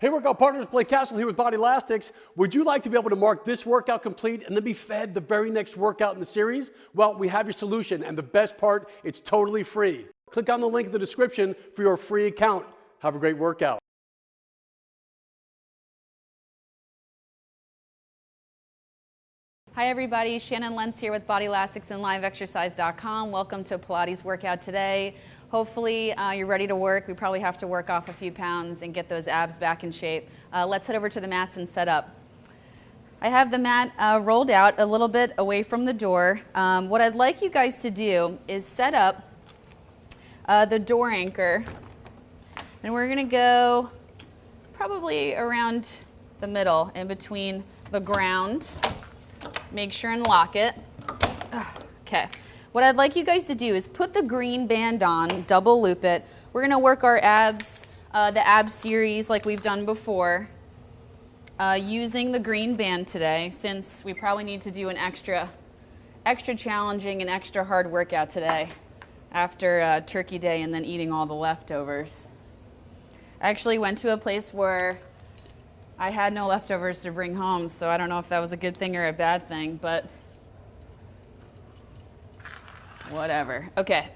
Hey workout partners, Blake Kassel here with Bodylastics. Would you like to be able to mark this workout complete and then be fed the very next workout in the series? Well, we have your solution, and the best part, it's totally free. Click on the link in the description for your free account. Have a great workout. Hi everybody, Shannon Lentz here with Bodylastics and LiveExercise.com. Welcome to a Pilates workout today. Hopefully you're ready to work. We probably have to work off a few pounds and get those abs back in shape. Let's head over to the mats and set up. I have the mat rolled out a little bit away from the door. What I'd like you guys to do is set up the door anchor, and we're going to go probably around the middle in between the ground. Make sure and lock it. Okay. What I'd like you guys to do is put the green band on, double loop it. We're going to work our abs, the ab series like we've done before, using the green band today, since we probably need to do an extra challenging and extra hard workout today after Turkey Day and then eating all the leftovers. I actually went to a place where I had no leftovers to bring home, so I don't know if that was a good thing or a bad thing, but whatever. Okay,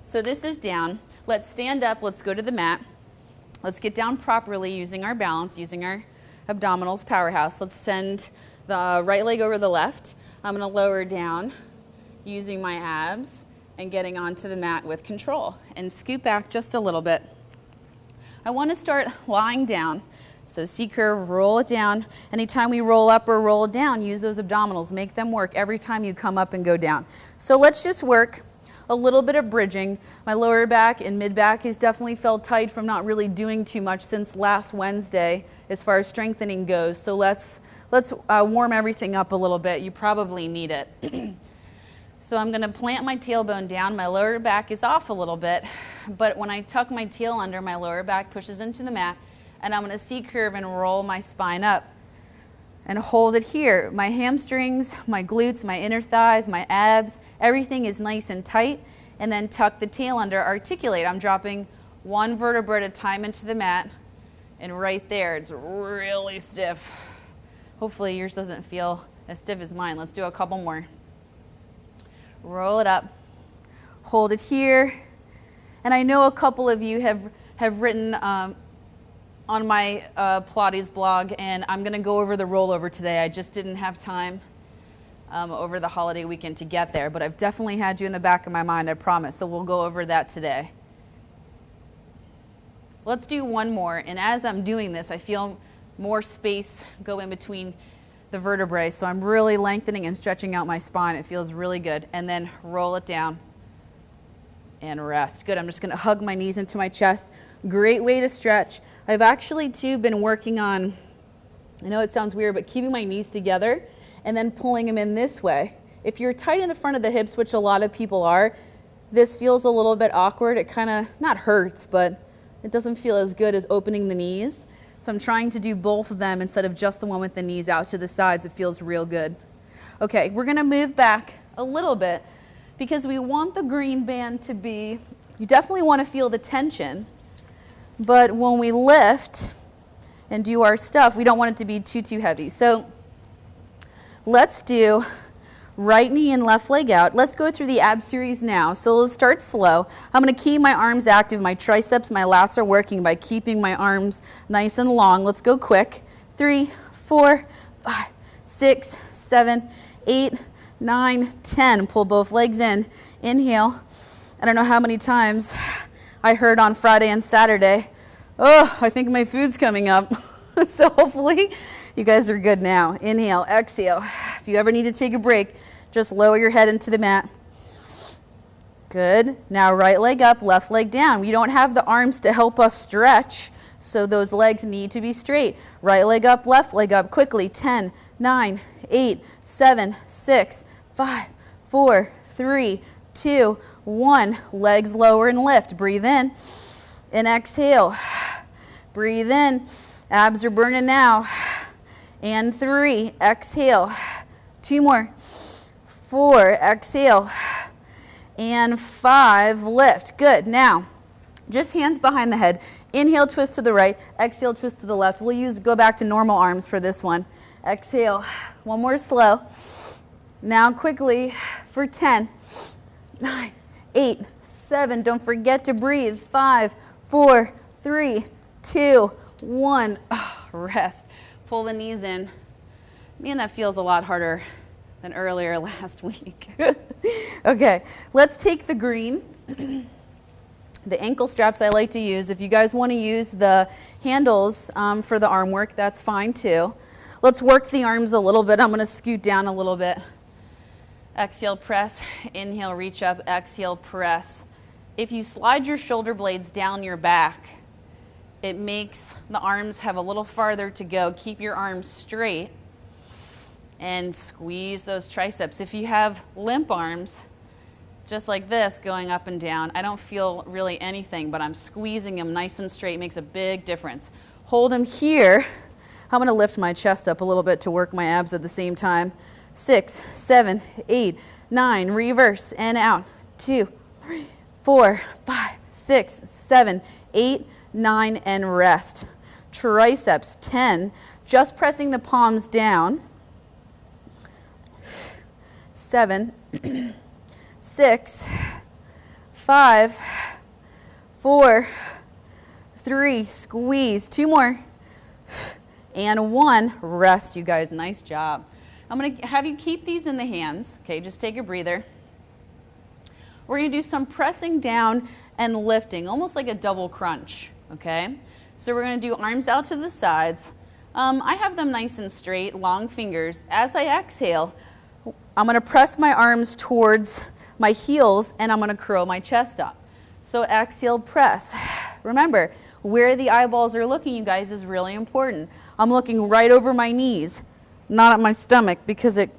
so this is down. Let's stand up, let's go to the mat. Let's get down properly using our balance, using our abdominals powerhouse. Let's send the right leg over the left. I'm gonna lower down using my abs and getting onto the mat with control and scoot back just a little bit. I wanna start lying down. So C-curve, roll it down. Anytime we roll up or roll down, use those abdominals. Make them work every time you come up and go down. So let's just work a little bit of bridging. My lower back and mid back has definitely felt tight from not really doing too much since last Wednesday as far as strengthening goes. So let's warm everything up a little bit. You probably need it. So I'm going to plant my tailbone down. My lower back is off a little bit, but when I tuck my tail under, my lower back pushes into the mat. And I'm going to C-curve and roll my spine up and hold it here. My hamstrings, my glutes, my inner thighs, my abs, everything is nice and tight. And then tuck the tail under, articulate. I'm dropping one vertebra at a time into the mat, and right there it's really stiff. Hopefully yours doesn't feel as stiff as mine. Let's do a couple more. Roll it up, hold it here. And I know a couple of you have written on my Pilates blog, and I'm going to go over the rollover today. I just didn't have time over the holiday weekend to get there, but I've definitely had you in the back of my mind, I promise. So we'll go over that today. Let's do one more, and as I'm doing this, I feel more space go in between the vertebrae, so I'm really lengthening and stretching out my spine. It feels really good. And then roll it down and rest. Good. I'm just going to hug my knees into my chest. Great way to stretch. I've actually too been working on, I know it sounds weird, but keeping my knees together and then pulling them in this way. If you're tight in the front of the hips, which a lot of people are, this feels a little bit awkward. It kind of, not hurts, but it doesn't feel as good as opening the knees. So I'm trying to do both of them instead of just the one with the knees out to the sides. It feels real good. Okay, we're going to move back a little bit because we want the green band to be, you definitely want to feel the tension. But when we lift and do our stuff, we don't want it to be too heavy. So let's do right knee and left leg out. Let's go through the ab series now. So let's start slow. I'm going to keep my arms active. My triceps, my lats are working by keeping my arms nice and long. Let's go quick. 3, 4, 5, 6, 7, 8, 9, 10. Pull both legs in. Inhale. I don't know how many times I heard on Friday and Saturday, oh, I think my food's coming up. So hopefully you guys are good now. Inhale, exhale. If you ever need to take a break, just lower your head into the mat. Good. Now right leg up, left leg down. We don't have the arms to help us stretch, so those legs need to be straight. Right leg up, left leg up. Quickly. 10, 9, 8, 7, 6, 5, 4, 3, 2, 1. Legs lower and lift. Breathe in and exhale. Breathe in. Abs are burning now. And 3. Exhale. 2 more. 4. Exhale. And 5. Lift. Good. Now, just hands behind the head. Inhale, twist to the right. Exhale, twist to the left. We'll go back to normal arms for this one. Exhale. One more slow. Now quickly for 10, 9, 8, 7. Don't forget to breathe. 5, 4, 3, 2, 1. Oh, rest. Pull the knees in. Man, that feels a lot harder than earlier last week. Okay, let's take the green. The ankle straps I like to use. If you guys want to use the handles for the arm work, that's fine too. Let's work the arms a little bit. I'm going to scoot down a little bit. Exhale, press. Inhale, reach up. Exhale, press. If you slide your shoulder blades down your back, it makes the arms have a little farther to go. Keep your arms straight and squeeze those triceps. If you have limp arms, just like this, going up and down, I don't feel really anything, but I'm squeezing them nice and straight. It makes a big difference. Hold them here. I'm going to lift my chest up a little bit to work my abs at the same time. 6, 7, 8, 9. Reverse and out. 2, 3, 4, 5, 6, 7, 8, 9, and rest. Triceps, 10. Just pressing the palms down. 7, 6, 5, 4, 3. Squeeze. 2 more. And 1. Rest, you guys. Nice job. I'm going to have you keep these in the hands. Okay, just take a breather. We're going to do some pressing down and lifting, almost like a double crunch. Okay, so we're going to do arms out to the sides. I have them nice and straight, long fingers. As I exhale, I'm going to press my arms towards my heels and I'm going to curl my chest up. So exhale, press. Remember, where the eyeballs are looking, you guys, is really important. I'm looking right over my knees, not at my stomach, because it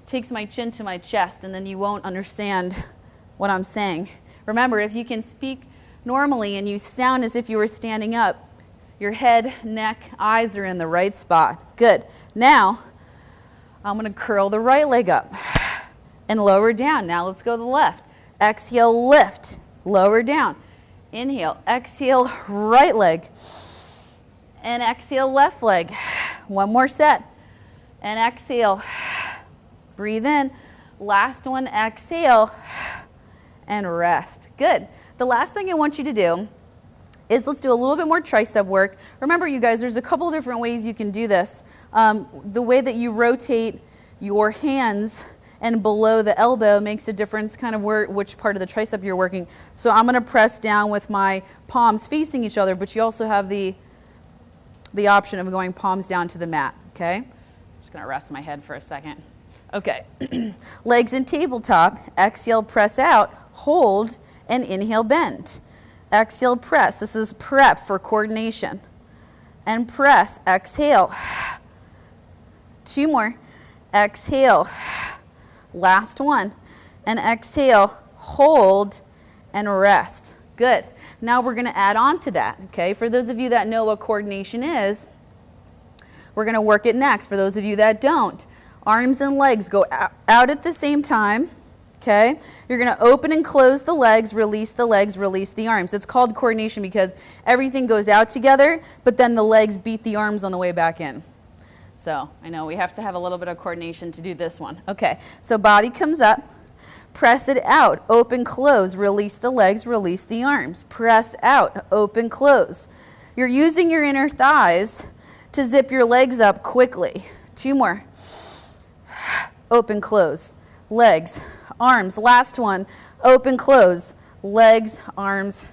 takes my chin to my chest and then you won't understand what I'm saying. Remember, if you can speak normally and you sound as if you were standing up, your head, neck, eyes are in the right spot. Good. Now, I'm going to curl the right leg up and lower down. Now let's go to the left. Exhale, lift, lower down. Inhale, exhale, right leg. And exhale, left leg. One more set. And exhale. Breathe in. Last one, exhale. And rest. Good. The last thing I want you to do is let's do a little bit more tricep work. Remember, you guys, there's a couple different ways you can do this. The way that you rotate your hands and below the elbow makes a difference kind of which part of the tricep you're working. So I'm going to press down with my palms facing each other, but you also have the option of going palms down to the mat, okay? I'm just going to rest my head for a second. Okay. Legs in tabletop. Exhale, press out, hold, and inhale, bend. Exhale, press. This is prep for coordination. And press. Exhale. 2 more. Exhale. Last one. And exhale, hold, and rest. Good. Now we're going to add on to that, okay? For those of you that know what coordination is, we're going to work it next. For those of you that don't, arms and legs go out at the same time, okay? You're going to open and close the legs, release the arms. It's called coordination because everything goes out together, but then the legs beat the arms on the way back in. So I know we have to have a little bit of coordination to do this one. Okay, so body comes up, press it out, open, close, release the legs, release the arms. Press out, open, close. You're using your inner thighs to zip your legs up quickly. 2 more. Open, close, legs, arms. Last one, open, close, legs, arms,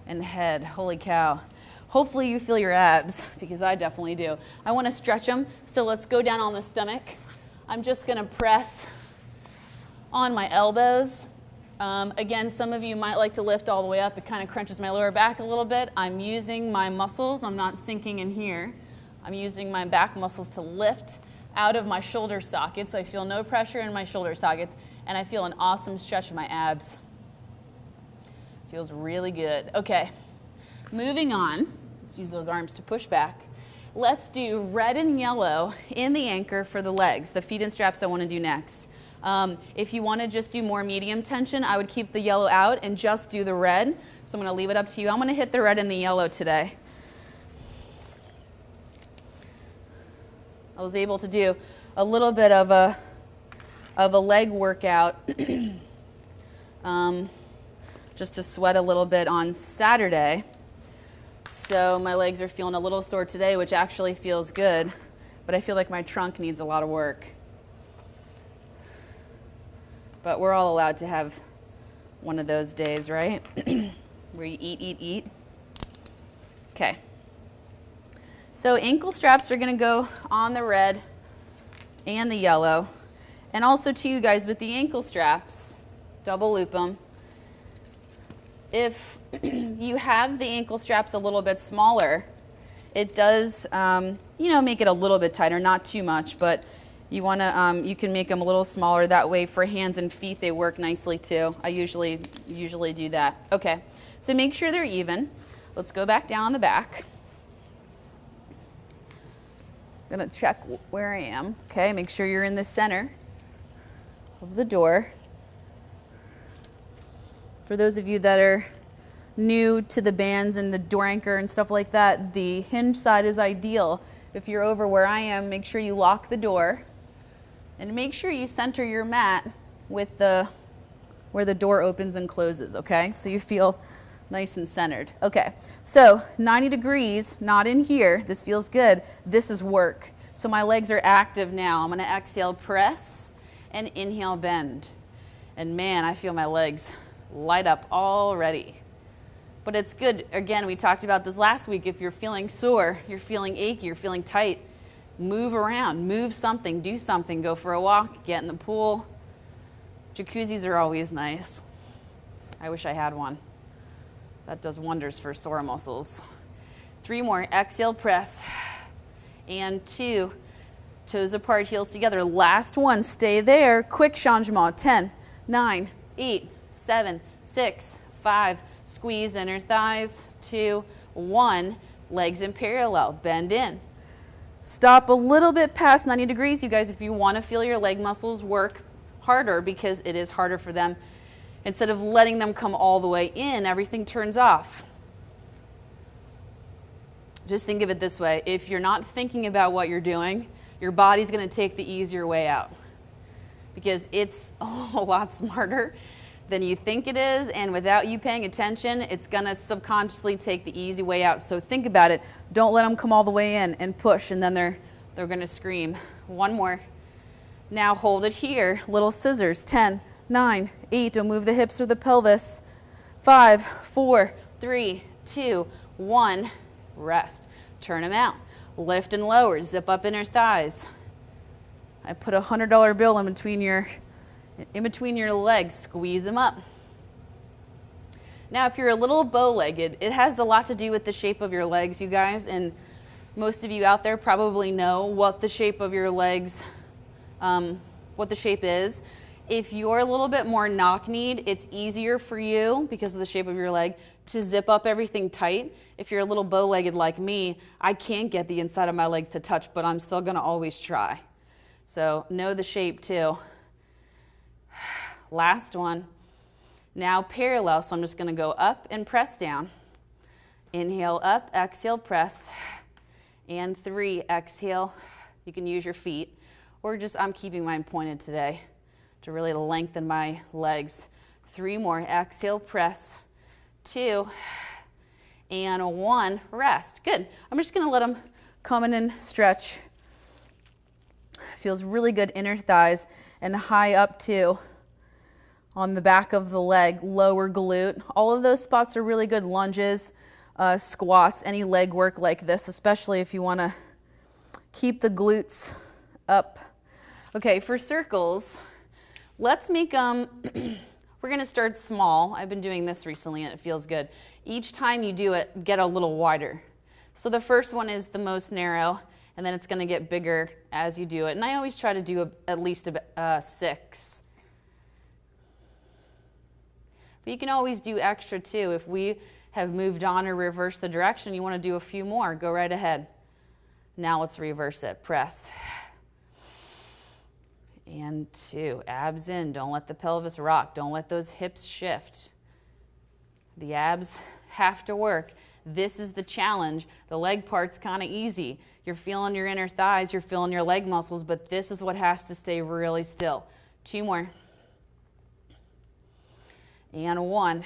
and head. Holy cow. Hopefully you feel your abs, because I definitely do. I want to stretch them, so let's go down on the stomach. I'm just going to press on my elbows. Again, some of you might like to lift all the way up. It kind of crunches my lower back a little bit. I'm using my muscles. I'm not sinking in here. I'm using my back muscles to lift out of my shoulder sockets, so I feel no pressure in my shoulder sockets, and I feel an awesome stretch of my abs. Feels really good. Okay, moving on. Let's use those arms to push back. Let's do red and yellow in the anchor for the legs. The feet and straps I want to do next. If you want to just do more medium tension, I would keep the yellow out and just do the red. So I'm going to leave it up to you. I'm going to hit the red and the yellow today. I was able to do a little bit of a leg workout just to sweat a little bit on Saturday. So my legs are feeling a little sore today, which actually feels good, but I feel like my trunk needs a lot of work. But we're all allowed to have one of those days, right? Where you eat. Okay. So ankle straps are going to go on the red and the yellow. And also to you guys with the ankle straps, double loop them. If you have the ankle straps a little bit smaller, it does, make it a little bit tighter, not too much, but you want to, you can make them a little smaller. That way for hands and feet, they work nicely too. I usually do that. Okay, so make sure they're even. Let's go back down on the back. I'm gonna check where I am. Okay, make sure you're in the center of the door. For those of you that are new to the bands and the door anchor and stuff like that, the hinge side is ideal. If you're over where I am, make sure you lock the door and make sure you center your mat with where the door opens and closes, okay? So you feel nice and centered. Okay, so 90 degrees, not in here. This feels good. This is work. So my legs are active now. I'm gonna exhale, press, and inhale, bend. And man, I feel my legs light up already. But it's good, again, we talked about this last week, if you're feeling sore, you're feeling achy, you're feeling tight, move around, move something, do something, go for a walk, get in the pool. Jacuzzis are always nice. I wish I had one. That does wonders for sore muscles. 3 more, exhale, press, and 2, toes apart, heels together. Last one, stay there, quick changement, 10, 9, 8, 7, 6, 5, squeeze inner thighs, 2, 1, legs in parallel, bend in. Stop a little bit past 90 degrees, you guys, if you want to feel your leg muscles work harder, because it is harder for them. Instead of letting them come all the way in, everything turns off. Just think of it this way. If you're not thinking about what you're doing, your body's going to take the easier way out, because it's a lot smarter than you think it is, and without you paying attention, it's going to subconsciously take the easy way out. So think about it. Don't let them come all the way in and push, and then they're going to scream. 1 more. Now hold it here. Little scissors. 10, 9, 8. Don't move the hips or the pelvis. 5, 4, 3, 2, 1. Rest. Turn them out. Lift and lower. Zip up inner thighs. I put a $100 bill in between your legs. Squeeze them up. Now, if you're a little bow-legged, it has a lot to do with the shape of your legs, you guys, and most of you out there probably know what the shape of your legs, what the shape is. If you're a little bit more knock-kneed, it's easier for you, because of the shape of your leg, to zip up everything tight. If you're a little bow-legged like me, I can't get the inside of my legs to touch, but I'm still going to always try. So know the shape too. Last one. Now parallel, so I'm just going to go up and press down. Inhale up, exhale, press. And 3, exhale. You can use your feet, or just, I'm keeping mine pointed today to really lengthen my legs. 3 more, exhale, press. 2, and 1, rest. Good. I'm just going to let them come in and stretch. Feels really good, inner thighs, and high up too. On the back of the leg, lower glute. All of those spots are really good. Lunges, squats, any leg work like this, especially if you want to keep the glutes up. Okay, for circles, let's make them, we're going to start small. I've been doing this recently and it feels good. Each time you do it, get a little wider. So the first one is the most narrow, and then it's going to get bigger as you do it. And I always try to do at least 6. But you can always do extra too. If we have moved on or reversed the direction, you want to do a few more, go right ahead. Now let's reverse it. Press. And 2. Abs in. Don't let the pelvis rock. Don't let those hips shift. The abs have to work. This is the challenge. The leg part's kind of easy. You're feeling your inner thighs, you're feeling your leg muscles, but this is what has to stay really still. 2 more. And 1.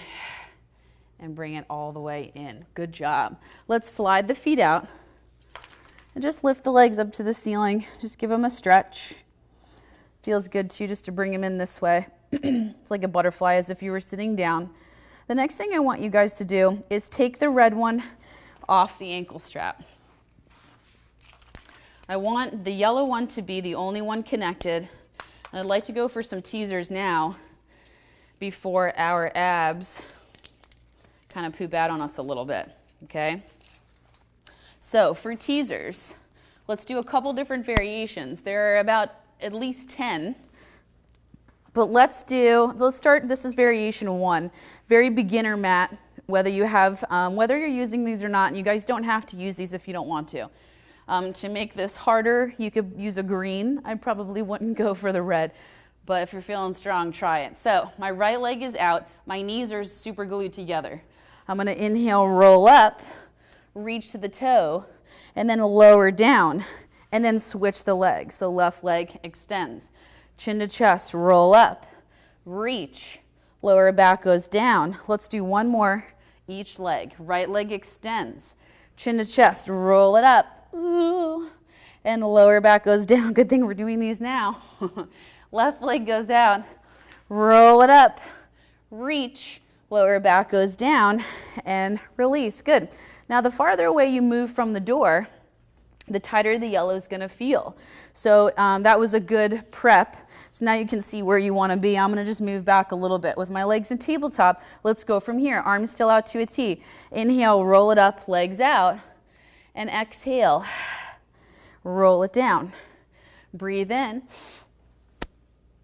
And bring it all the way in. Good job. Let's slide the feet out and just lift the legs up to the ceiling. Just give them a stretch. Feels good too, just to bring them in this way. It's like a butterfly, as if you were sitting down. The next thing I want you guys to do is take the red one off the ankle strap. I want the yellow one to be the only one connected. And I'd like to go for some teasers now before our abs kind of poop out on us a little bit, okay? So for teasers, let's do a couple different variations. There are about at least 10, but let's start, this is variation 1, very beginner mat, whether you're using these or not, and you guys don't have to use these if you don't want to. To make this harder, you could use a green. I probably wouldn't go for the red, but if you're feeling strong, try it. So my right leg is out, my knees are super glued together. I'm gonna inhale, roll up, reach to the toe, and then lower down, and then switch the leg. So left leg extends. Chin to chest, roll up, reach, lower back goes down. Let's do 1 more each leg. Right leg extends, chin to chest, roll it up, ooh, and the lower back goes down. Good thing we're doing these now. Left leg goes out, roll it up, reach, lower back goes down, and release. Good. Now the farther away you move from the door, the tighter the yellow is going to feel. So that was a good prep. So now you can see where you want to be. I'm going to just move back a little bit with my legs in tabletop. Let's go from here. Arms still out to a T. Inhale, roll it up, legs out, and exhale, roll it down. Breathe in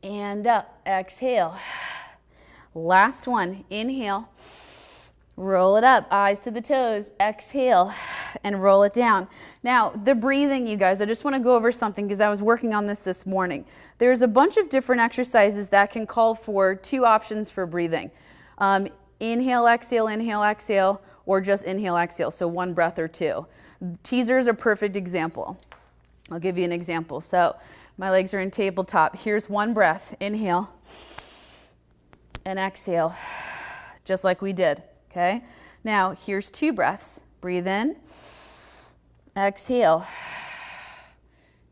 and up. Exhale. Last one. Inhale, roll it up, eyes to the toes, exhale, and roll it down. Now, the breathing, you guys, I just want to go over something because I was working on this morning. There's a bunch of different exercises that can call for 2 options for breathing. Inhale, exhale, or just inhale, exhale, so 1 breath or 2. Teasers are a perfect example. I'll give you an example. So my legs are in tabletop. Here's 1 breath. Inhale and exhale, just like we did. Okay, now here's 2 breaths. Breathe in, exhale,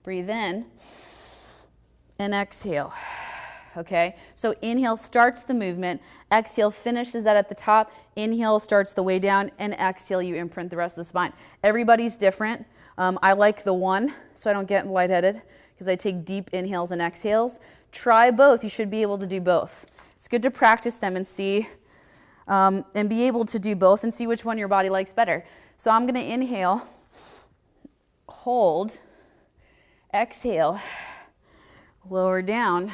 breathe in, and exhale. Okay, so inhale starts the movement, exhale finishes that at the top, inhale starts the way down, and exhale you imprint the rest of the spine. Everybody's different. I like the 1, so I don't get lightheaded, because I take deep inhales and exhales. Try both. You should be able to do both. It's good to practice them and see and be able to do both and see which one your body likes better. So I'm going to inhale, hold, exhale, lower down.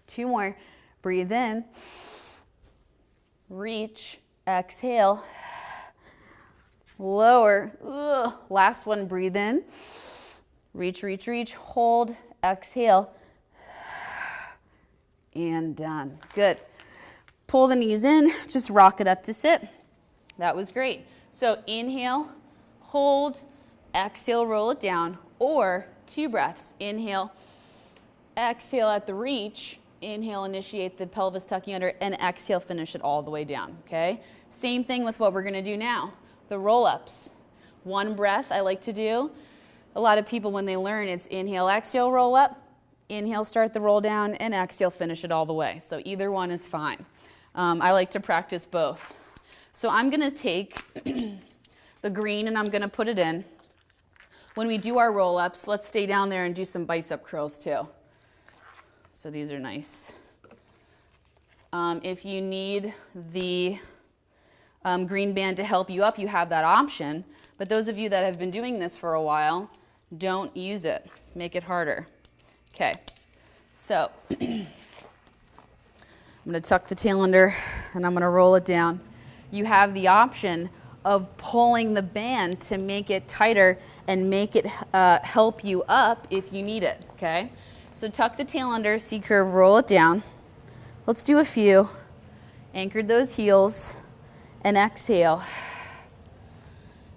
2 more. Breathe in, reach, exhale, lower. Ugh. Last one. Breathe in, reach, reach, reach, hold, exhale, and done. Good. Pull the knees in, just rock it up to sit. That was great. So inhale, hold, exhale, roll it down, or 2 breaths. Inhale, exhale at the reach, inhale, initiate the pelvis tucking under, and exhale, finish it all the way down, okay? Same thing with what we're gonna do now, the roll-ups. 1 breath I like to do. A lot of people, when they learn, it's inhale, exhale, roll up, inhale, start the roll down, and exhale, finish it all the way. So either one is fine. I like to practice both. So I'm going to take the green and I'm going to put it in. When we do our roll-ups, let's stay down there and do some bicep curls too. So these are nice. If you need the green band to help you up, you have that option. But those of you that have been doing this for a while, don't use it. Make it harder. Okay, so I'm going to tuck the tail under and I'm going to roll it down. You have the option of pulling the band to make it tighter and make it help you up if you need it, okay? So tuck the tail under, C-curve, roll it down. Let's do a few. Anchored those heels and exhale.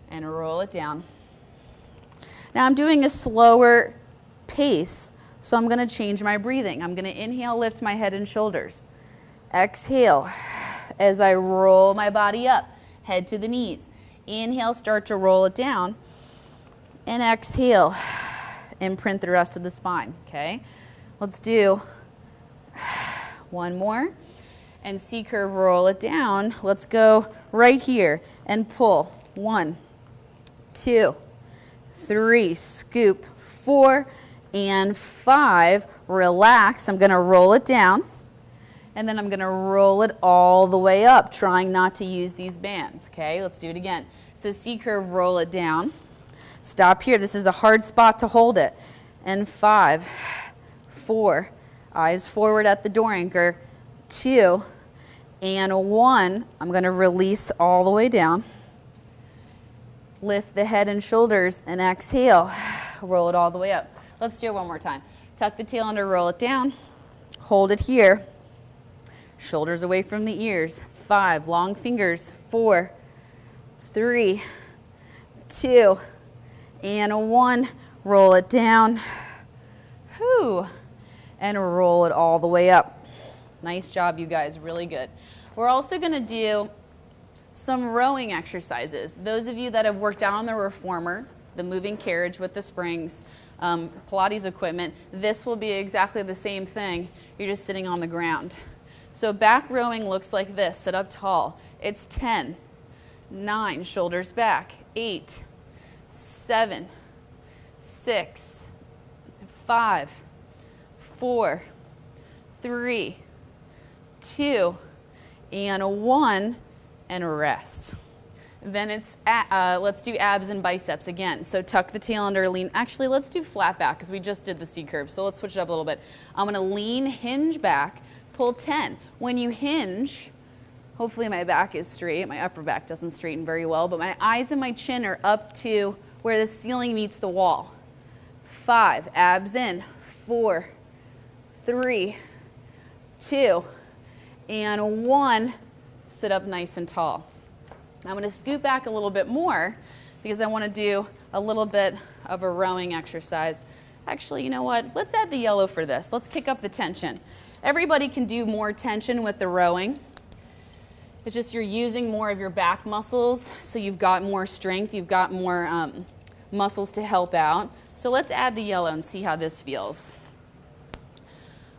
and roll it down. Now I'm doing a slower pace, so I'm going to change my breathing. I'm going to inhale, lift my head and shoulders. Exhale as I roll my body up, head to the knees. Inhale, start to roll it down, and exhale, imprint the rest of the spine, okay? Let's do one more, and C-curve, roll it down. Let's go right here and pull. 1, 2, 3, scoop, 4, and 5. Relax. I'm going to roll it down, and then I'm going to roll it all the way up, trying not to use these bands, okay? Let's do it again. So C-curve, roll it down. Stop here. This is a hard spot to hold it. And 5, 4, eyes forward at the door anchor, 2, and 1. I'm going to release all the way down. Lift the head and shoulders and exhale. Roll it all the way up. Let's do it one more time. Tuck the tail under, roll it down. Hold it here. Shoulders away from the ears. 5, long fingers. 4, 3, 2, and 1. Roll it down. Whew. And roll it all the way up. Nice job, you guys. Really good. We're also going to do some rowing exercises. Those of you that have worked out on the reformer, the moving carriage with the springs, Pilates equipment, this will be exactly the same thing. You're just sitting on the ground. So back rowing looks like this. Sit up tall. It's 10, 9, shoulders back, 8, 7, 6, 5, 4, 3, 2, and 1, and rest. Then it's, let's do abs and biceps again. So tuck the tail under, lean. Actually, let's do flat back because we just did the C-curve. So let's switch it up a little bit. I'm going to lean, hinge back, pull 10. When you hinge, hopefully my back is straight. My upper back doesn't straighten very well, but my eyes and my chin are up to where the ceiling meets the wall. 5, abs in. 4, 3, 2, and 1. Sit up nice and tall. I'm going to scoot back a little bit more because I want to do a little bit of a rowing exercise. Actually, you know what? Let's add the yellow for this. Let's kick up the tension. Everybody can do more tension with the rowing. It's just you're using more of your back muscles, so you've got more strength, you've got more muscles to help out. So let's add the yellow and see how this feels.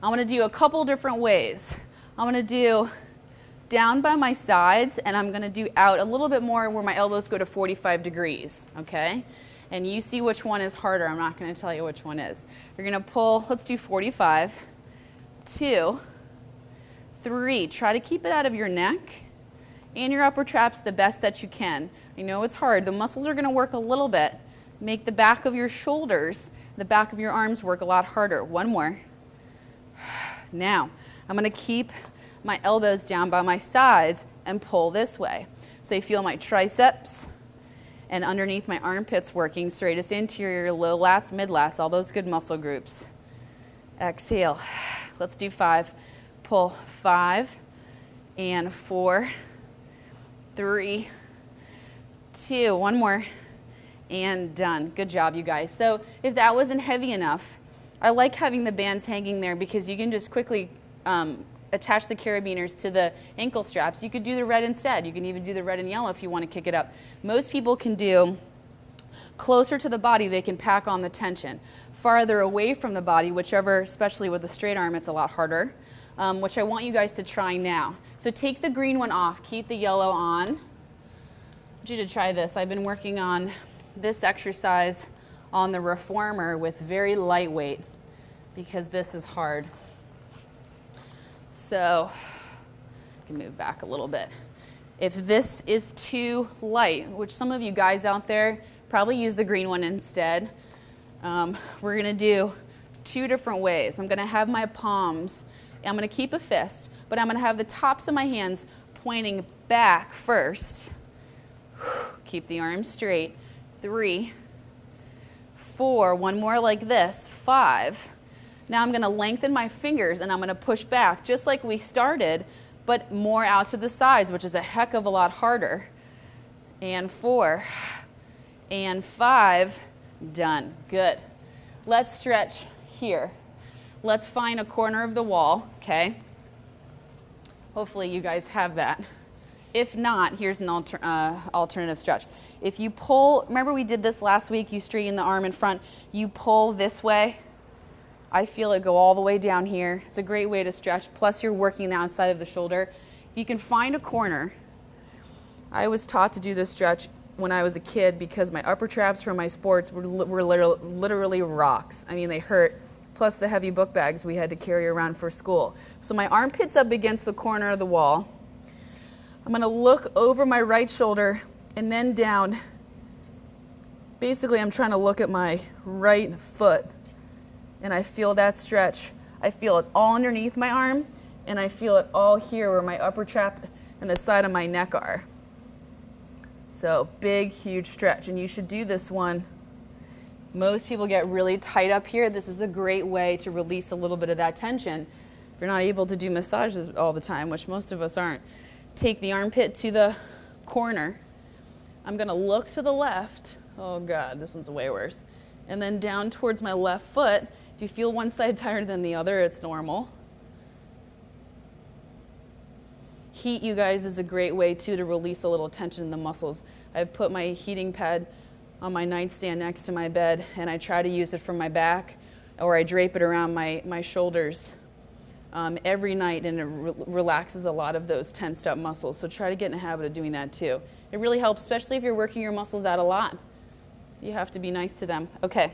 I'm going to do a couple different ways. I'm going to do down by my sides, and I'm going to do out a little bit more where my elbows go to 45 degrees, okay? And you see which one is harder. I'm not going to tell you which one is. You're going to pull, let's do 45, 2, 3. Try to keep it out of your neck and your upper traps the best that you can. I know it's hard. The muscles are going to work a little bit. Make the back of your shoulders, the back of your arms work a lot harder. One more. Now, I'm going to keep my elbows down by my sides and pull this way. So you feel my triceps and underneath my armpits working, straightest interior, low lats, mid lats, all those good muscle groups. Exhale. Let's do 5. Pull 5 and 4, 3, 2, one more, and done. Good job, you guys. So if that wasn't heavy enough, I like having the bands hanging there because you can just quickly attach the carabiners to the ankle straps. You could do the red instead. You can even do the red and yellow if you want to kick it up. Most people can do closer to the body, they can pack on the tension. Farther away from the body, whichever, especially with the straight arm, it's a lot harder, which I want you guys to try now. So take the green one off, keep the yellow on. I want you to try this. I've been working on this exercise on the reformer with very lightweight because this is hard. So I can move back a little bit. If this is too light, which some of you guys out there probably use the green one instead, we're going to do 2 different ways. I'm going to have my palms, I'm going to keep a fist, but I'm going to have the tops of my hands pointing back first. Keep the arms straight. 3, 4, one more like this, 5. Now I'm going to lengthen my fingers and I'm going to push back just like we started, but more out to the sides, which is a heck of a lot harder. And 4, and 5. Done. Good. Let's stretch here. Let's find a corner of the wall, okay? Hopefully you guys have that. If not, here's an alternative stretch. If you pull, remember we did this last week, you straighten the arm in front, you pull this way. I feel it go all the way down here. It's a great way to stretch, plus you're working the outside of the shoulder. If you can find a corner, I was taught to do this stretch when I was a kid because my upper traps from my sports were literally rocks. I mean, they hurt, plus the heavy book bags we had to carry around for school. So my armpit's up against the corner of the wall. I'm gonna look over my right shoulder and then down. Basically, I'm trying to look at my right foot, and I feel that stretch. I feel it all underneath my arm, and I feel it all here where my upper trap and the side of my neck are. So big, huge stretch, and you should do this one. Most people get really tight up here. This is a great way to release a little bit of that tension. If you're not able to do massages all the time, which most of us aren't, take the armpit to the corner. I'm gonna look to the left. Oh God, this one's way worse. And then down towards my left foot. If you feel one side tighter than the other, it's normal. Heat, you guys, is a great way too to release a little tension in the muscles. I've put my heating pad on my nightstand next to my bed, and I try to use it from my back, or I drape it around my shoulders every night, and it relaxes a lot of those tensed up muscles. So try to get in a habit of doing that too. It really helps, especially if you're working your muscles out a lot. You have to be nice to them. Okay,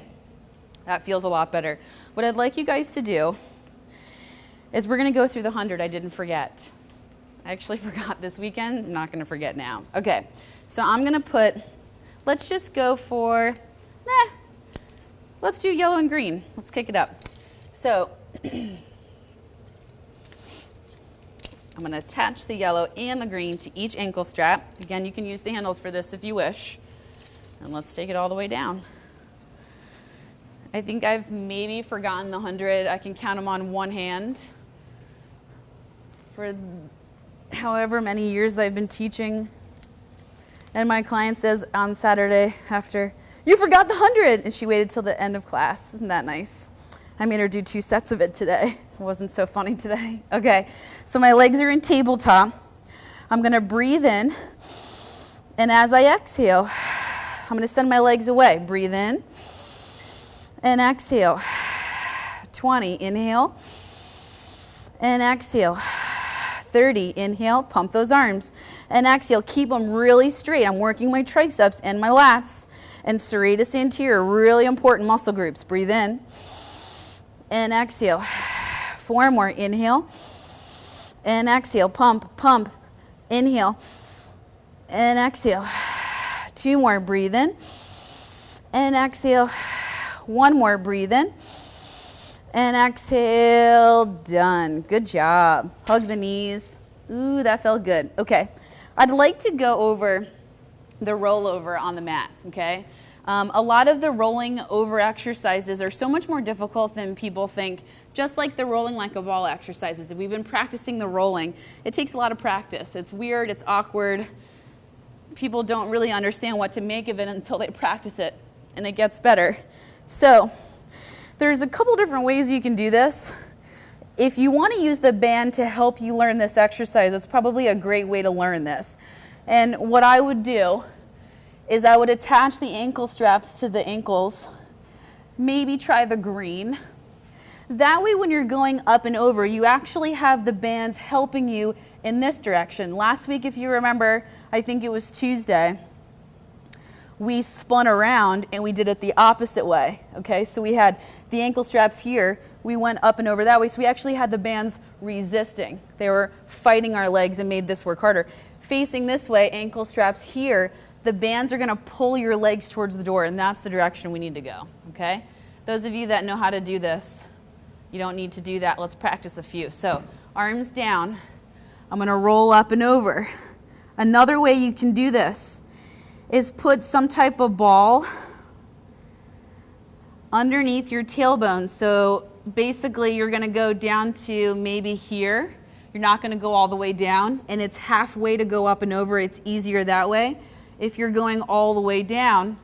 that feels a lot better. What I'd like you guys to do is we're gonna go through the 100 I didn't forget. I actually forgot this weekend. I'm not gonna forget now. Okay, so I'm gonna put, let's just go for, let's do yellow and green. Let's kick it up. So, I'm gonna attach the yellow and the green to each ankle strap. Again, you can use the handles for this if you wish. And let's take it all the way down. I think I've maybe forgotten the 100. I can count them on one hand. For however many years I've been teaching. And my client says on Saturday after, "You forgot the 100!" And she waited till the end of class. Isn't that nice? I made her do 2 sets of it today. It wasn't so funny today. Okay, so my legs are in tabletop. I'm gonna breathe in, and as I exhale, I'm gonna send my legs away. Breathe in, and exhale. 20, inhale, and exhale. 30, inhale, pump those arms, and exhale. Keep them really straight. I'm working my triceps and my lats, and serratus anterior, really important muscle groups. Breathe in, and exhale. 4 more, inhale, and exhale, pump, pump, inhale, and exhale. 2 more, breathe in, and exhale. 1 more, breathe in, and exhale. Done. Good job. Hug the knees. Ooh, that felt good. Okay, I'd like to go over the rollover on the mat, okay? A lot of the rolling over exercises are so much more difficult than people think, just like the rolling like a ball exercises. If we've been practicing the rolling, it takes a lot of practice. It's weird, it's awkward. People don't really understand what to make of it until they practice it, and it gets better. So there's a couple different ways you can do this. If you want to use the band to help you learn this exercise, it's probably a great way to learn this. And what I would do is I would attach the ankle straps to the ankles, maybe try the green. That way when you're going up and over, you actually have the bands helping you in this direction. Last week, if you remember, I think it was Tuesday, we spun around and we did it the opposite way, okay? So we had the ankle straps here, we went up and over that way, so we actually had the bands resisting. They were fighting our legs and made this work harder. Facing this way, ankle straps here, the bands are gonna pull your legs towards the door, and that's the direction we need to go, okay? Those of you that know how to do this, you don't need to do that. Let's practice a few. So arms down, I'm gonna roll up and over. Another way you can do this is put some type of ball underneath your tailbone. So basically you're gonna go down to maybe here. You're not gonna go all the way down, and it's halfway to go up and over. It's easier that way. If you're going all the way down,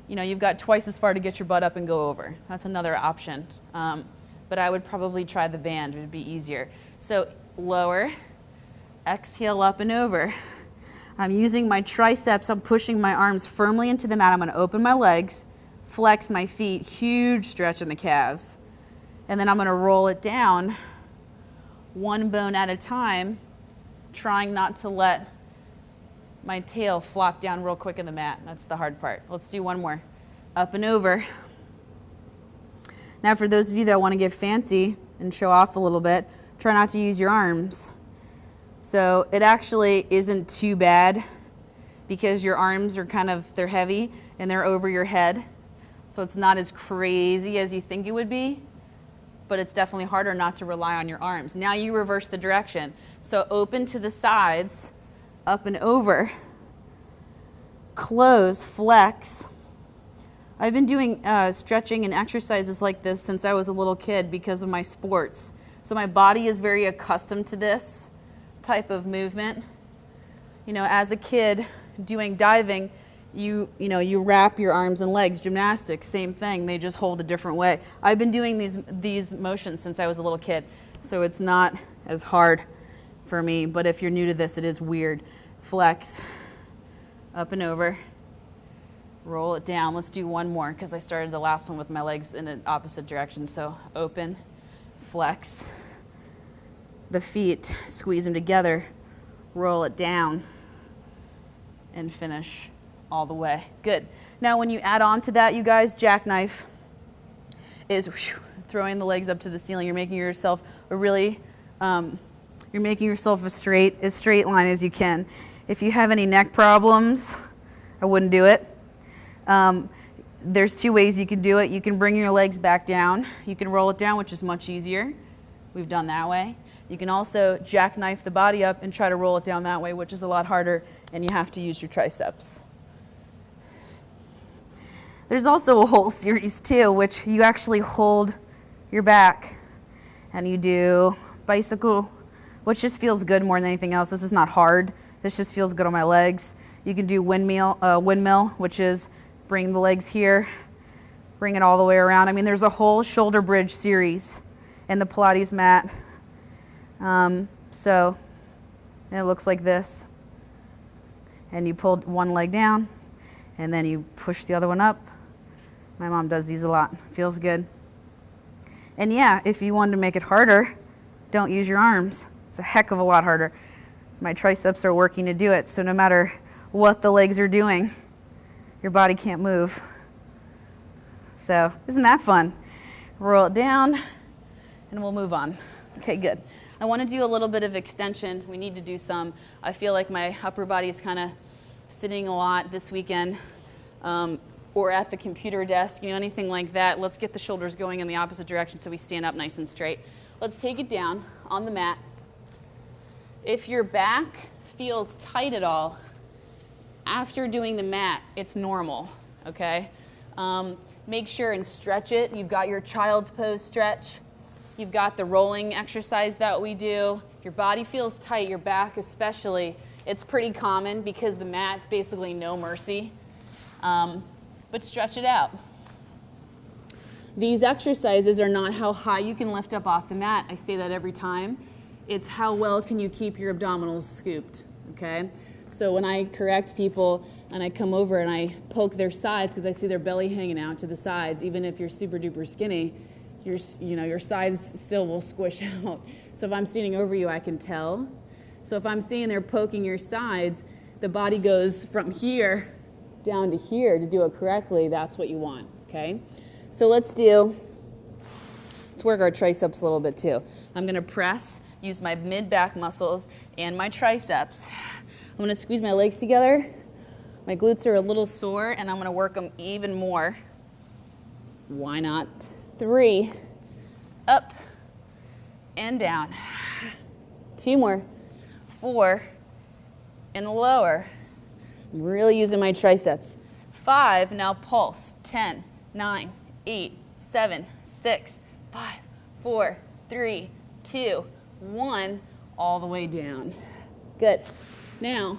you know, you've got twice as far to get your butt up and go over. That's another option. But I would probably try the band. It would be easier. So lower, exhale up and over. I'm using my triceps. I'm pushing my arms firmly into the mat. I'm going to open my legs, flex my feet, huge stretch in the calves. And then I'm going to roll it down one bone at a time, trying not to let my tail flop down real quick in the mat. That's the hard part. Let's do one more. Up and over. Now for those of you that want to get fancy and show off a little bit, try not to use your arms. So it actually isn't too bad because your arms are they're heavy and they're over your head. So it's not as crazy as you think it would be, but it's definitely harder not to rely on your arms. Now you reverse the direction. So open to the sides, up and over, close, flex. I've been doing stretching and exercises like this since I was a little kid because of my sports. So my body is very accustomed to this type of movement. You know, as a kid doing diving, you wrap your arms and legs. Gymnastics, same thing. They just hold a different way. I've been doing these motions since I was a little kid, so it's not as hard for me. But if you're new to this, it is weird. Flex, up and over. Roll it down. Let's do one more because I started the last one with my legs in an opposite direction. So open, flex, the feet, squeeze them together, roll it down, and finish all the way. Good. Now when you add on to that, you guys, jackknife is throwing the legs up to the ceiling. You're making yourself a straight line as you can. If you have any neck problems, I wouldn't do it. There's two ways you can do it. You can bring your legs back down. You can roll it down, which is much easier. We've done that way. You can also jackknife the body up and try to roll it down that way, which is a lot harder, and you have to use your triceps. There's also a whole series too, which you actually hold your back and you do bicycle, which just feels good more than anything else. This is not hard. This just feels good on my legs. You can do windmill, which is bring the legs here, bring it all the way around. I mean, there's a whole shoulder bridge series in the Pilates mat. So it looks like this. And you pull one leg down, and then you push the other one up. My mom does these a lot. Feels good. And yeah, if you wanted to make it harder, don't use your arms. It's a heck of a lot harder. My triceps are working to do it, so no matter what the legs are doing, your body can't move. So isn't that fun? Roll it down, and we'll move on. Okay, good. I want to do a little bit of extension. We need to do some. I feel like my upper body is kind of sitting a lot this weekend, or at the computer desk, anything like that. Let's get the shoulders going in the opposite direction so we stand up nice and straight. Let's take it down on the mat. If your back feels tight at all, after doing the mat, it's normal, okay? Make sure and stretch it. You've got your child's pose stretch. You've got the rolling exercise that we do. If your body feels tight, your back especially, it's pretty common because the mat's basically no mercy. But stretch it out. These exercises are not how high you can lift up off the mat. I say that every time. It's how well can you keep your abdominals scooped, okay? So when I correct people and I come over and I poke their sides because I see their belly hanging out to the sides, even if you're super duper skinny, your sides still will squish out. So if I'm standing over you, I can tell. So if I'm seeing they're poking your sides, the body goes from here down to here to do it correctly. That's what you want, okay? So let's work our triceps a little bit too. I'm gonna press, use my mid-back muscles and my triceps. I'm gonna squeeze my legs together. My glutes are a little sore and I'm gonna work them even more. Why not? 3, up and down. 2 more, 4, and lower. I'm really using my triceps. 5, now pulse. 10, 9, 8, 7, 6, 5, 4, 3, 2, 1, all the way down. Good. Now,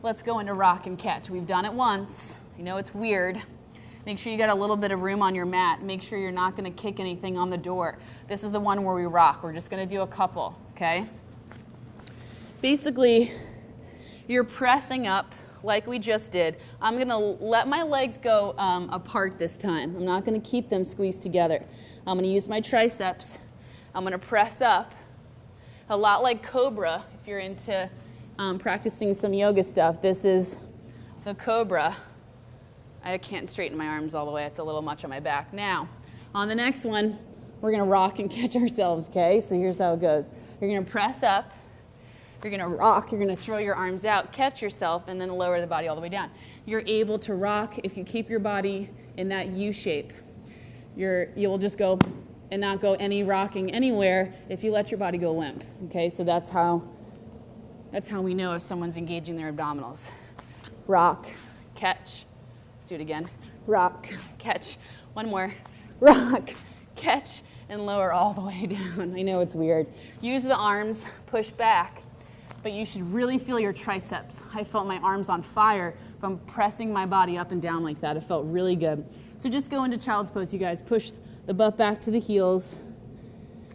let's go into rock and catch. We've done it once. I know it's weird, Make sure you got a little bit of room on your mat. Make sure you're not going to kick anything on the door. This is the one where we rock. We're just going to do a couple, okay? Basically, you're pressing up like we just did. I'm going to let my legs go apart this time. I'm not going to keep them squeezed together. I'm going to use my triceps. I'm going to press up, a lot like Cobra, if you're into practicing some yoga stuff. This is the Cobra. I can't straighten my arms all the way. It's a little much on my back. Now, on the next one, we're going to rock and catch ourselves, okay? So here's how it goes. You're going to press up. You're going to rock. You're going to throw your arms out, catch yourself, and then lower the body all the way down. You're able to rock if you keep your body in that U shape. You'll just go and not go any rocking anywhere if you let your body go limp, okay? So that's how we know if someone's engaging their abdominals. Rock, catch. Let's do it again. Rock, catch. One more. Rock, catch, and lower all the way down. I know it's weird. Use the arms, push back, but you should really feel your triceps. I felt my arms on fire from pressing my body up and down like that. It felt really good. So just go into child's pose, you guys. Push the butt back to the heels.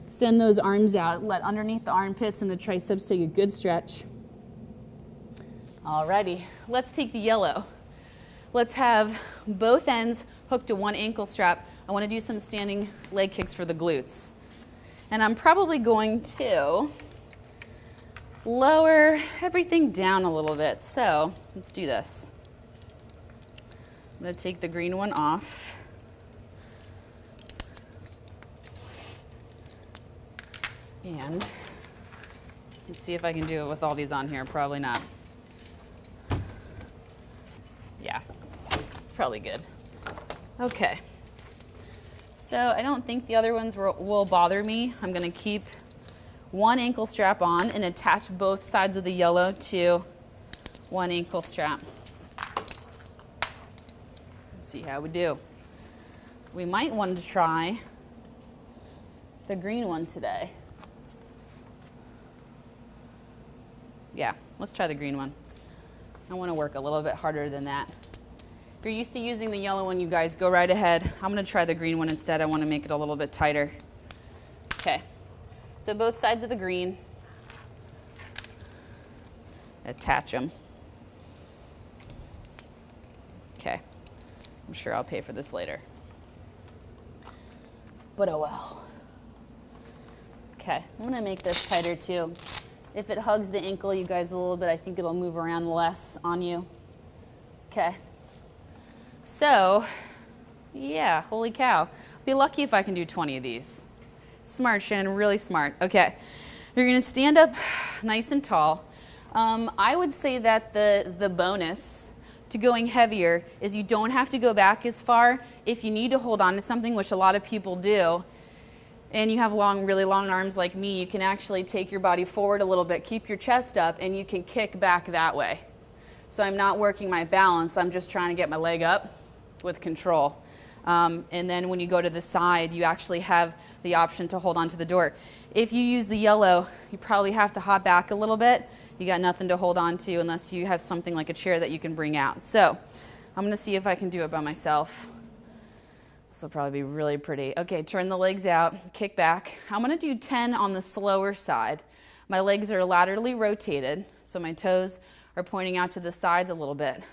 Send those arms out. Let underneath the armpits and the triceps take a good stretch. Alrighty, let's take the yellow. Let's have both ends hooked to one ankle strap. I want to do some standing leg kicks for the glutes. And I'm probably going to lower everything down a little bit. So let's do this. I'm going to take the green one off. And let's see if I can do it with all these on here. Probably not. Yeah, it's probably good. Okay. So I don't think the other ones will bother me. I'm going to keep one ankle strap on and attach both sides of the yellow to one ankle strap. Let's see how we do. We might want to try the green one today. Yeah, let's try the green one. I want to work a little bit harder than that. If you're used to using the yellow one, you guys, go right ahead. I'm going to try the green one instead. I want to make it a little bit tighter. Okay, so both sides of the green. Attach them. Okay, I'm sure I'll pay for this later. But oh well. Okay, I'm going to make this tighter too. If it hugs the ankle, you guys, a little bit, I think it'll move around less on you. Okay. So, yeah, holy cow. Be lucky if I can do 20 of these. Smart, Shannon, really smart. Okay. You're going to stand up nice and tall. I would say that the bonus to going heavier is you don't have to go back as far. If you need to hold on to something, which a lot of people do, and you have really long arms like me, you can actually take your body forward a little bit, keep your chest up, and you can kick back that way. So I'm not working my balance, I'm just trying to get my leg up with control. And then when you go to the side, you actually have the option to hold on to the door. If you use the yellow, you probably have to hop back a little bit. You got nothing to hold on to unless you have something like a chair that you can bring out. So I'm gonna see if I can do it by myself. This will probably be really pretty. Okay, turn the legs out, kick back. I'm gonna do 10 on the slower side. My legs are laterally rotated, so my toes are pointing out to the sides a little bit.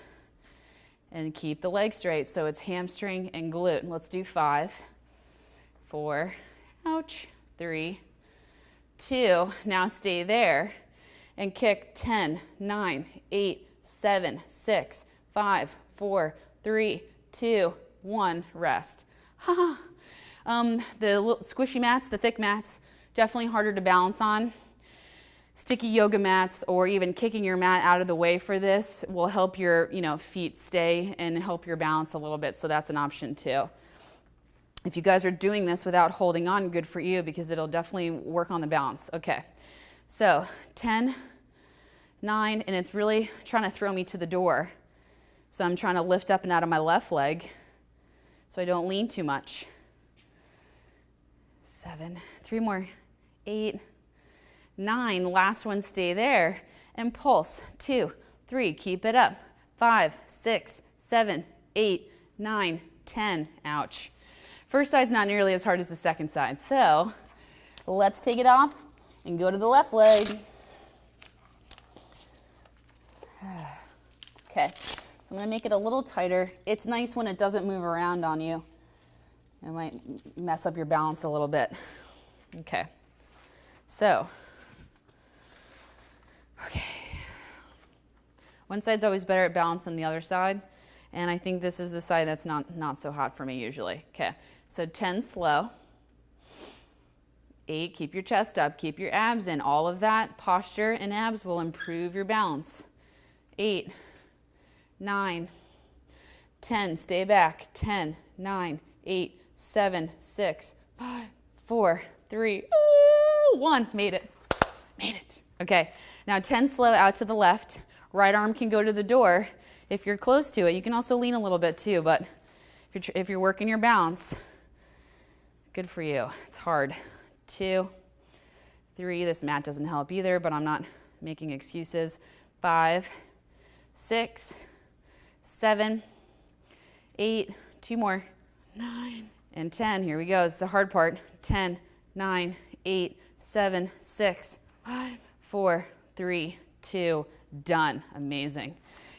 And keep the leg straight, so it's hamstring and glute. Let's do 5, 4, ouch, 3, 2. Now stay there and kick 10, 9, 8, 7, 6, 5, 4, 3, 2, 1, rest. The squishy mats, the thick mats, definitely harder to balance on. Sticky yoga mats or even kicking your mat out of the way for this will help your feet stay and help your balance a little bit, so that's an option too. If you guys are doing this without holding on, good for you, because it'll definitely work on the balance. Okay, so 10, 9, and it's really trying to throw me to the door. So I'm trying to lift up and out of my left leg so I don't lean too much. 7, 3 more, 8, 9, last one, stay there, and pulse. 2, 3, keep it up. 5, 6, 7, 8, 9, 10, ouch. First side's not nearly as hard as the second side, so let's take it off and go to the left leg. Okay, so I'm gonna make it a little tighter. It's nice when it doesn't move around on you. It might mess up your balance a little bit. Okay, so, okay. One side's always better at balance than the other side, and I think this is the side that's not so hot for me usually. Okay, so 10 slow. 8, keep your chest up, keep your abs in. All of that posture and abs will improve your balance. 8, 9, 10, stay back. 10, 9, 8, 7, 6, 5, 4, 3, 1. Made it. Made it. Okay, now 10 slow out to the left. Right arm can go to the door if you're close to it. You can also lean a little bit too, but if you're working your balance, good for you. It's hard. 2, 3, this mat doesn't help either, but I'm not making excuses. 5, 6, 7, 8, 2 more, 9, and 10. Here we go. It's the hard part. 10, 9, 8, 7, 6, 5, 4, 3, 2, done. Amazing.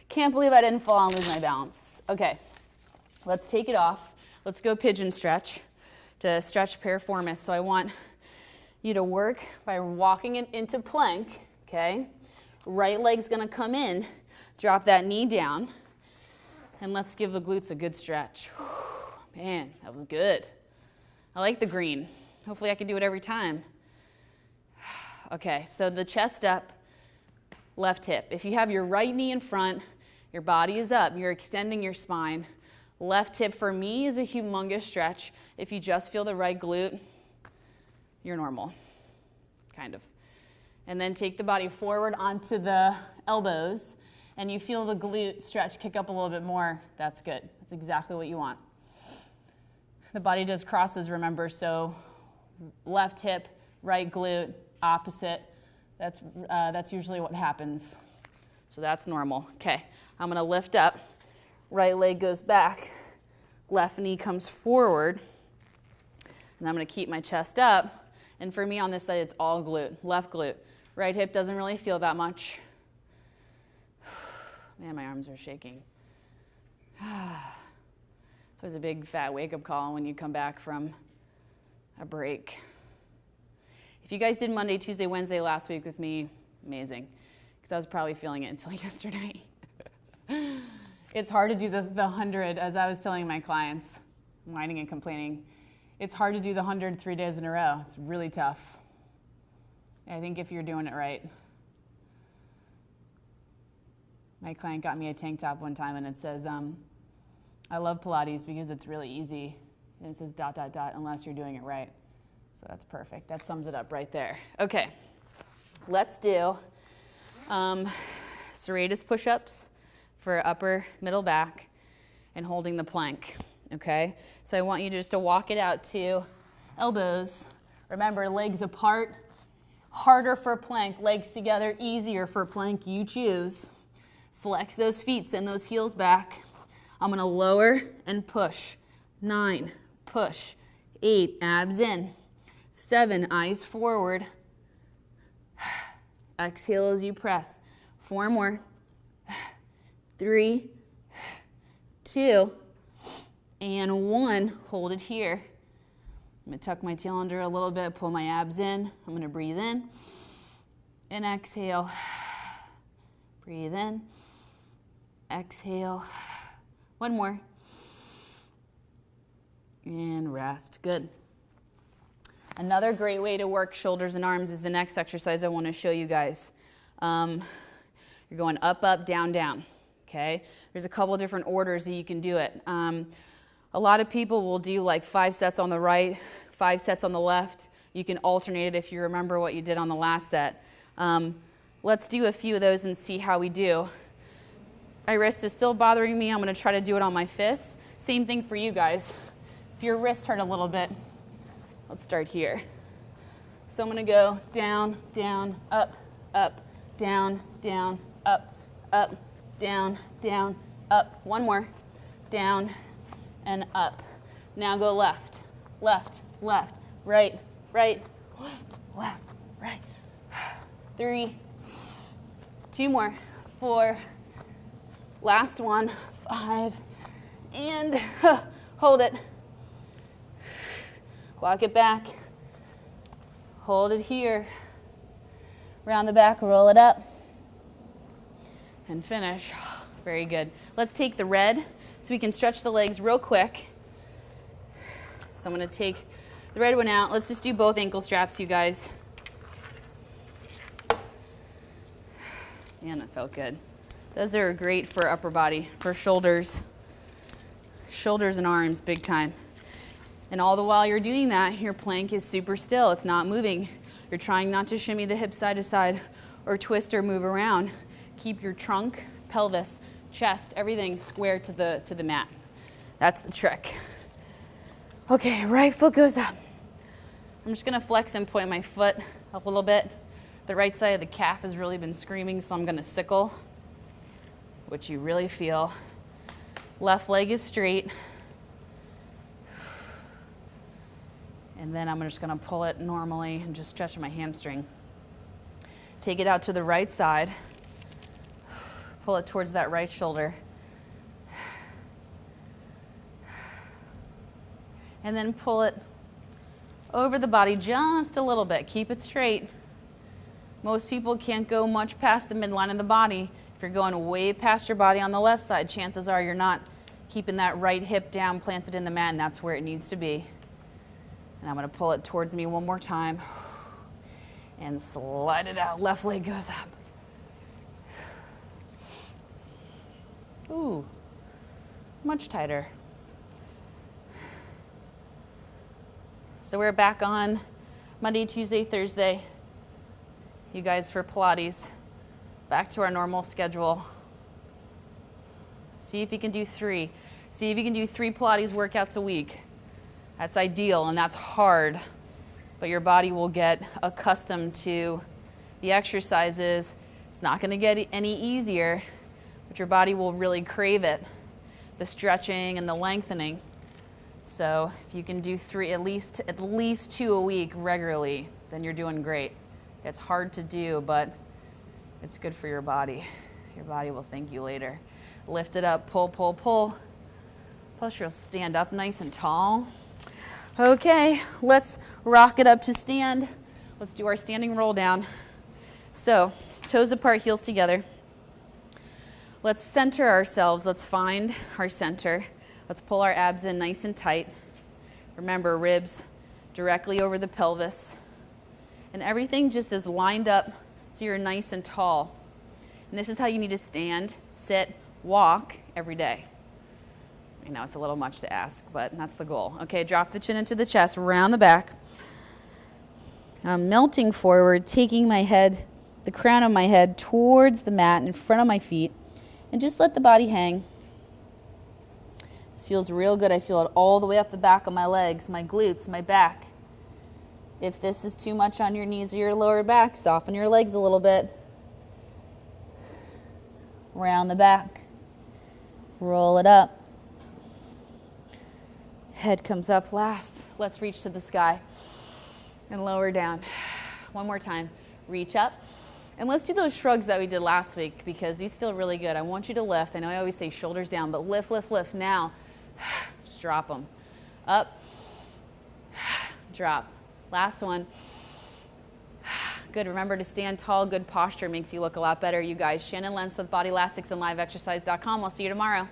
Can't believe I didn't fall and lose my balance. Okay, let's take it off. Let's go pigeon stretch to stretch piriformis. So I want you to work by walking it into plank, okay? Right leg's gonna come in, drop that knee down, and let's give the glutes a good stretch. Whew, man, that was good. I like the green. Hopefully I can do it every time. Okay, so the chest up, left hip. If you have your right knee in front, your body is up, you're extending your spine. Left hip for me is a humongous stretch. If you just feel the right glute, you're normal, kind of. And then take the body forward onto the elbows, and you feel the glute stretch kick up a little bit more. That's good. That's exactly what you want. The body does crosses, remember, so left hip, right glute, opposite. That's usually what happens. So that's normal. Okay, I'm gonna lift up. Right leg goes back. Left knee comes forward. And I'm gonna keep my chest up. And for me on this side, it's all glute, left glute. Right hip doesn't really feel that much. Man, my arms are shaking. So it's a big fat wake-up call when you come back from a break. If you guys did Monday, Tuesday, Wednesday last week with me, amazing. Because I was probably feeling it until yesterday. It's hard to do the 100, as I was telling my clients, whining and complaining. It's hard to do the 100 3 days in a row. It's really tough. I think if you're doing it right. My client got me a tank top one time and it says, I love Pilates because it's really easy. And it says ... unless you're doing it right. So that's perfect. That sums it up right there. Okay, let's do serratus push-ups for upper, middle back, and holding the plank, okay? So I want you just to walk it out to elbows. Remember, legs apart, harder for plank, legs together, easier for plank, you choose. Flex those feet, send those heels back. I'm gonna lower and push. 9, push. 8, abs in. 7, eyes forward. Exhale as you press. 4 more. 3, 2, and 1. Hold it here. I'm gonna tuck my tail under a little bit, pull my abs in. I'm gonna breathe in and exhale. Breathe in, exhale. 1 more. And rest. Good. Another great way to work shoulders and arms is the next exercise I want to show you guys. You're going up, up, down, down. Okay? There's a couple different orders that you can do it. A lot of people will do like 5 sets on the right, 5 sets on the left. You can alternate it if you remember what you did on the last set. Let's do a few of those and see how we do. My wrist is still bothering me. I'm going to try to do it on my fists. Same thing for you guys. If your wrist hurt a little bit, let's start here. So I'm going to go down, down, up, up, down, down, up, up, down, down, up. 1 more. Down and up. Now go left, left, left, right, right, left, right. 3, 2 more, 4, last one, 5, and hold it. Walk it back. Hold it here. Round the back, roll it up, and finish. Very good. Let's take the red so we can stretch the legs real quick. So I'm going to take the red one out. Let's just do both ankle straps, you guys. Man, that felt good. Those are great for upper body, for shoulders. Shoulders and arms, big time. And all the while you're doing that, your plank is super still. It's not moving. You're trying not to shimmy the hips side to side or twist or move around. Keep your trunk, pelvis, chest, everything square to the mat. That's the trick. Okay, right foot goes up. I'm just gonna flex and point my foot up a little bit. The right side of the calf has really been screaming, so I'm gonna sickle, which you really feel. Left leg is straight. And then I'm just gonna pull it normally and just stretch my hamstring. Take it out to the right side. Pull it towards that right shoulder. And then pull it over the body just a little bit. Keep it straight. Most people can't go much past the midline of the body. If you're going way past your body on the left side, chances are you're not keeping that right hip down, planted in the mat, and that's where it needs to be. And I'm going to pull it towards me one more time and slide it out. Left leg goes up. Ooh, much tighter. So we're back on Monday, Tuesday, Thursday. You guys for Pilates. Back to our normal schedule. See if you can do 3. See if you can do 3 Pilates workouts a week. That's ideal, and that's hard, but your body will get accustomed to the exercises. It's not going to get any easier, but your body will really crave it, the stretching and the lengthening. So if you can do 3, at least 2 a week regularly, then you're doing great. It's hard to do, but it's good for your body. Your body will thank you later. Lift it up, pull, pull, pull. Plus you'll stand up nice and tall. Okay, let's rock it up to stand. Let's do our standing roll down. So, toes apart, heels together. Let's center ourselves. Let's find our center. Let's pull our abs in nice and tight. Remember, ribs directly over the pelvis. And everything just is lined up so you're nice and tall. And this is how you need to stand, sit, walk every day. I know it's a little much to ask, but that's the goal. Okay, drop the chin into the chest, round the back. I'm melting forward, taking my head, the crown of my head towards the mat in front of my feet, and just let the body hang. This feels real good. I feel it all the way up the back of my legs, my glutes, my back. If this is too much on your knees or your lower back, soften your legs a little bit. Round the back. Roll it up. Head comes up last. Let's reach to the sky and lower down. One more time. Reach up. And let's do those shrugs that we did last week because these feel really good. I want you to lift. I know I always say shoulders down, but lift, lift, lift. Now, just drop them. Up. Drop. Last one. Good. Remember to stand tall. Good posture makes you look a lot better, you guys. Shannon Lentz with Bodylastics and LiveExercise.com. I'll see you tomorrow.